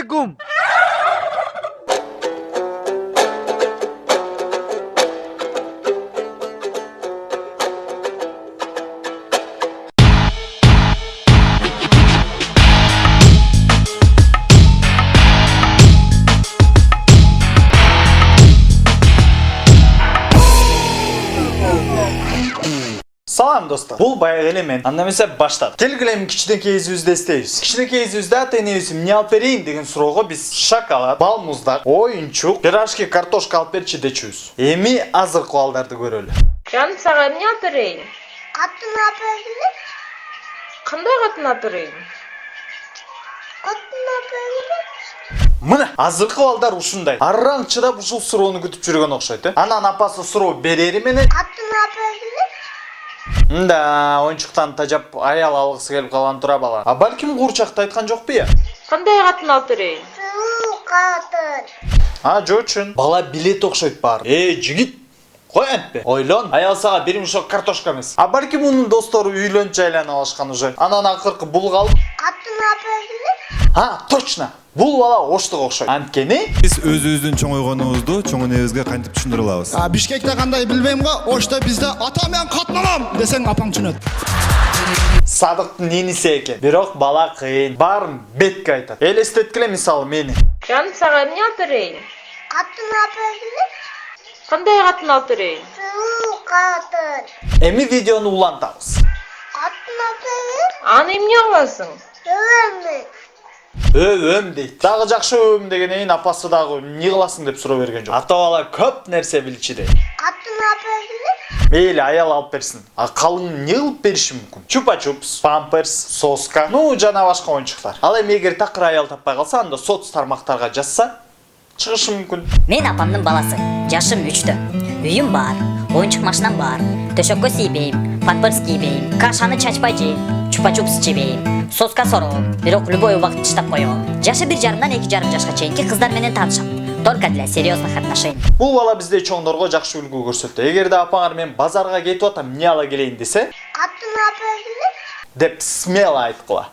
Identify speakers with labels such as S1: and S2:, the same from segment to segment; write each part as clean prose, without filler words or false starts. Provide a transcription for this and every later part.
S1: алейкум.
S2: Салам достар. Бул баягы эле мен. Анда эмесе баштадык. Келгиле кичинекей изибизди эстейбиз. Кичинекей изибизде ата энебиз эмне алып берейин деген суроого биз шоколад, бал муздак, оюнчук, пирожки, картошка алып берчи дечүбүз. Эми азыркы балдарды көрөлү.
S3: Canım sana ne alып берейин?
S4: Катын алып бергиле.
S3: Кандай катын алып берейин?
S4: Катын алып бергиле.
S2: Мына азыркы балдар ушундай. Арраң чыдап ушул суроону күтүп жүргөн окшойт, Анан апасы суроо берери менен
S4: Катын алып бергиле.
S2: да оюнчуктан тажап аял алгысы келип калган тура бала. А балким куурчакты айткан жокпу я?
S3: Кандай катын алып берейин?
S4: Суу катын.
S2: Жочун. Бала билет окшойт бар. Жигит. Кой антпе. Ойлон. Аял сага бир мешок картошка эмес. А балким мунун достору үйлөнүп жайланып алышкан уже. Анан акыркы бул калып.
S4: Катын алып бергиле.
S2: Точно. Бул бала оштук окшойт. Анткени
S5: Биз өзүбүздүн чоң ойгонубузду чоң энебизге кантип түшүндүрө алабыз?
S6: Бишкекте кандай билбейм го, Ошто бизде ата мен катын алам десең апаң түшүнөт.
S2: Садыктын иниси экен. Бирок бала кыйын. Баарын бетке айтат. Элестеткиле мисалы мени.
S3: Canım sana ne alып берейин?
S4: Катын алып бергиле.
S3: Кандай катын алып берейин?
S4: Суу катын.
S2: Эми видеону улантабыз.
S4: Катын алып бергиле.
S3: Аны эмне кыласың?
S4: Өвөмүн.
S2: Өвөм дейт. Дагы жакшы өвөм дегенен апасы дагы эмне кыласың деп суроо берген жок. Ата бала көп нерсе билчү дейт.
S4: Катын алып бергиле.
S2: Мейли аял алып берсин. А калың эмне кылып бериши мүмкүн? Чупа-чупс, памперс, соска, жана башка оюнчуктар. Ал эми эгер такыр аял таппай калса, анда соц тармактарга жазса, чыгышы мүмкүн.
S7: Мен апамдын баласы. Жашым 3тө. Үйүм бар, оюнчук машинам бар. Төшөккө тийбейм, памперс кийбейм, кашаны чачпай жейм, чупа-чупс жебейм, соска сороом, бирок любой убакыт таштап коём. Жашы 1,5-дан 2,5 жашка чейинки кыздар менен таанышам. Только для серьезных отношений.
S2: Бул бала биздей чоңдорго жакшы үлгү көрсөттү. Эгерде апаңар мен базарга кетип атам, эмне ала келейин десе,
S4: Катын алып бергиле.
S2: деп смело айткыла.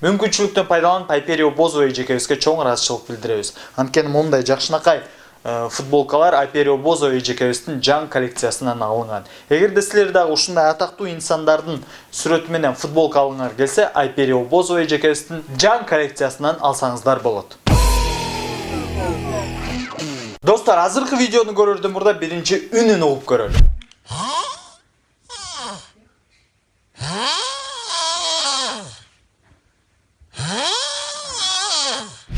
S2: Мүмкүнчүлүктөн пайдаланып Айперио Бозо эжекебизге чоң ыраазычылык билдиребиз. Анткени мындай жакшынакай футболкалар Айперио Бозо эжекебиздин жаңы коллекциясынан алынган. Эгерде силер дагы ушундай атактуу инсандардын сүрөтү менен футболка алгыңар келсе, Айперио Бозо эжекебиздин жаңы коллекциясынан алсаңыздар болот. Достор, азыркы видеону көрөрдөн мурда биринчи үнүн угуп көрөлү.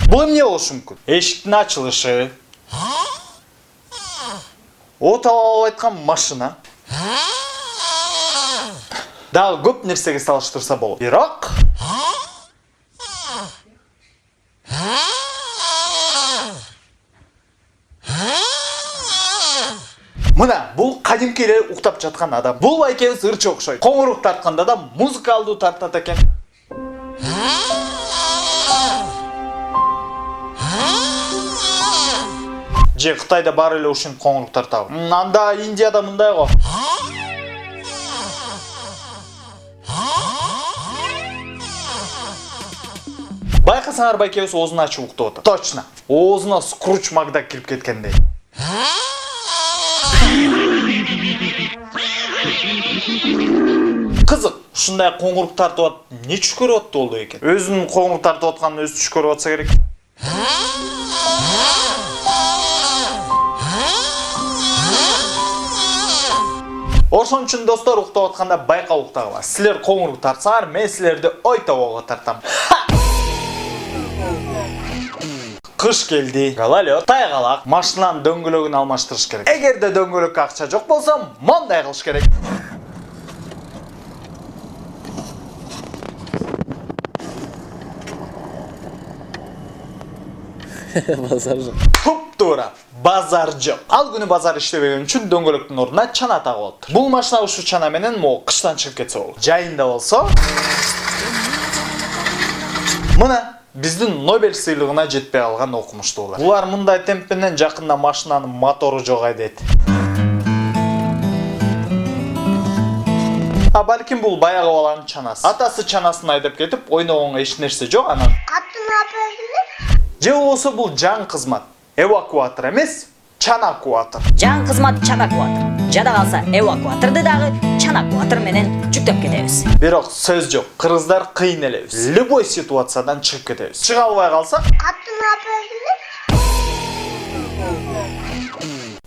S2: Бул эмне болушу мүмкүн? Эшиктин ачылышы, от алып айткан машина. Дагы көп нерсеге салыштырса болот. Бирок мына бул кадимки эле уктап жаткан адам. Бул экөөбүз ырчы окшойт. Коңурук тартканда да музыкалдуу тартат экен. Же Кытайда бар эле ушун коңурук тартабы. Анда Индияда мындай го. Байкасаңар байкебиз оозун ачып уктап атат. Точно. Оозуна Скруч Макдак кирип кеткендей. Кызык, ушундай коңурук тартып атып, эмне түш көрүп атты болду экен? Өзүнүн коңурук тартып атканын өзү түш көрүп атса керек. Ошон үчүн достор, уктап атканда байка уктагыла. Силер коңурук тартсаңар, мен силерди ой табууга тартам. Кыш келди. Гололед, тайгалак, машинанын дөңгөлөгүн алмаштырыш керек. Эгерде дөңгөлөккө акча жок болсо, мондай кылыш керек.
S8: Базар жок.
S2: Туп-туура. Базар жок. Ал күнү базар иштебеген үчүн дөңгөлөктүн ордуна чана тагып отур. Бул машина ушу чана менен кыштан чыгып кетсе болот. Жайында болсо, мына биздин Нобель сыйлыгына жетпей калган окумуштуулар. Булар мындай темп менен жакында машинанын мотору жок дейт. балким бул баягы баланын чанасы. Атасы чанасын айдап кетип, ойногонго эч нерсе жок анан.
S4: Катына берилип.
S2: Же болбосо бул жаңы кызмат. Эвакуатор эмес, чанакуатор.
S7: Жаңы кызмат чанакуатор. Жада калса эвакуаторду дагы чанакуатор менен жүктөп кетебиз.
S2: Бирок сөз жок. Кыргыздар кыйын элебиз. Любой ситуациядан чыгып кетебиз. Чыга албай калсак,
S4: Катына берилип.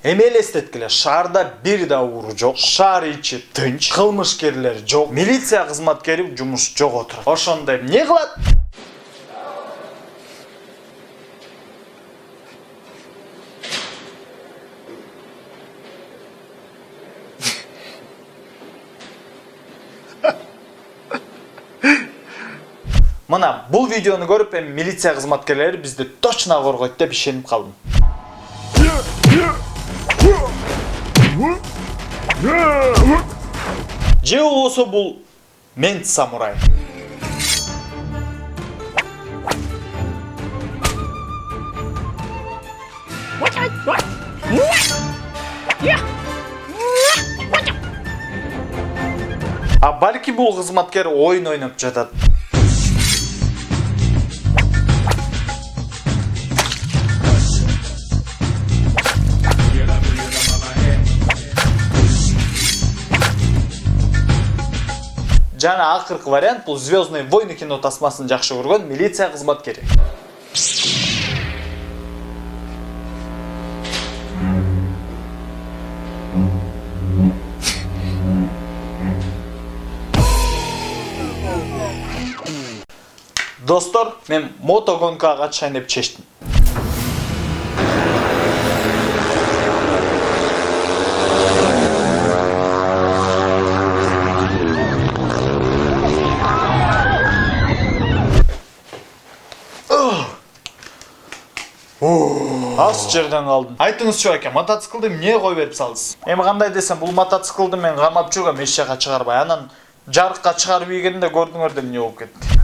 S2: эми элестеткиле, шаарда бир да уру жок, шаар ичи тынч, кылмышкерлер жок, милиция кызматкери жумуш жок отурат. Ошондо эмне кылат? Мына бул видеону көрүп, эми милиция кызматкерлери бизди точно коргойт деп ишенип калдым. Же болбосо бул мент самурай. А балки бул кызматкер ойын ойноп жатат. Жана акыркы вариант бул Звездные войны кино тасмасын жакшы көргөн милиция кызматкери. Достор, мен мотогонкага катышайын деп чечтим. Аз жерден калдым. Айтыңызчы аке, мотоциклды эмне кой берип салдыңыз? Эми кандай десем, бул мотоциклды мен камап жүргөм, эч жака чыгарбай. Анан жарыкка чыгарып ийгенде көрдүңөр да эмне болуп кетти.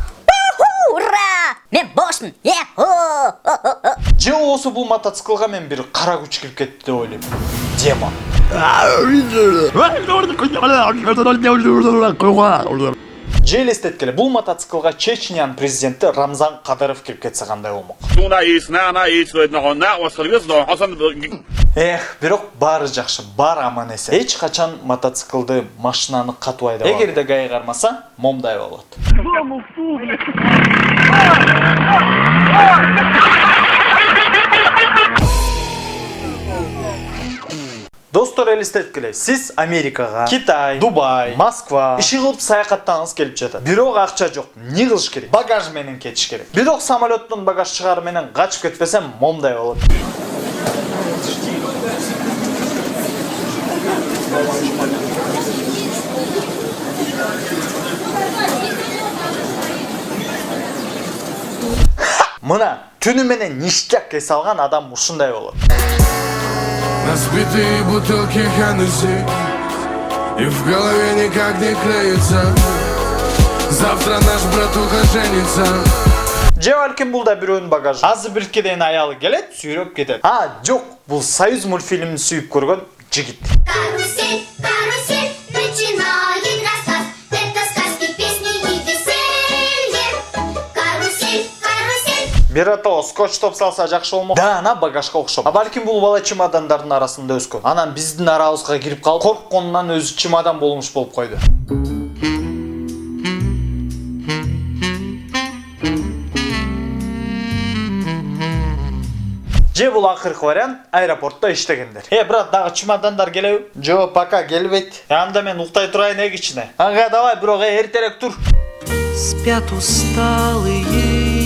S7: Ура! Мен бошмун.
S2: Же болбосо бул мотоциклга мен бир кара күч кирип кетти деп ойлойм. Демон. Же элестеткиле, бул мотоциклга Чечнян президенти Рамзан Кадыров кирип кетсе кандай болмок? Бирок баары жакшы, баары аман эсен. Эч качан мотоциклды, машинаны катуу айдабаган. Эгерде гай кармаса, момдай болот. Достор, элестеткиле, сиз Америкага, Китай, Дубай, Москва иши кылып саякаттагыңыз келип жатат. Бирок акча жок. Эмне кылыш керек? Багаж менен кетиш керек. Бирок самолеттон багаж чыгарып менен качып кетпесем, момдай болот. Мына түнү менен ништяк эс алган адам ушундай болот.
S1: Разбитые бутылки Хеннесси, и в голове никак не клеится. Завтра наш братуха женится.
S2: Же балким бул да бирөөнүн багажы. Азыр бирке дейин аялы келет, сүйрөп кетет. Жок, бул Союз мультфильмин сүйүп көргөн жигит.
S4: Карусель, карусель, начинает рассказ. Это сказки, песни и веселье. Карусель, карусель.
S2: Бир атоо скотчтоп салса жакшы болмок. Да, ана багажга окшоп. Балким бул бала чемодандардын арасында өскөн. Анан биздин арабызга кирип калып, коркконунан өзү чемодан болмуш болуп койду. Же бул акыркы вариант аэропортто иштегендер. Брат, дагы чемодандар келеби? Жок, пока келбейт. Анда мен уктай турайын кичине. Ага, давай, бирок эртерээк тур.
S9: Спят усталые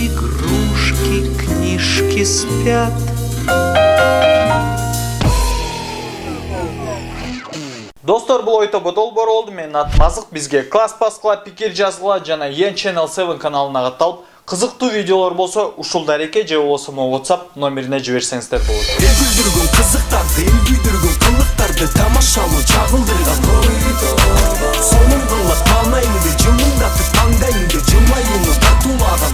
S9: игрушки, книжки спят.
S2: Достор, бул ойто бодолбор болду. Мен Атмазык. Бизге класс баскыла, пикир жазгыла жана Yen Channel 7 каналына катталып, кызыктуу видеолор болсо ушул дареке же болбосо WhatsApp номерине жиберсеңиздер болот.
S9: Күлдүргөн кызыктарды, күйдүргөн кылыктарды тамашалуу чагылдырган. Сонун кылып таанайыңды, жымыңдатып таңдайыңды, жылмайыңды тартуулаган.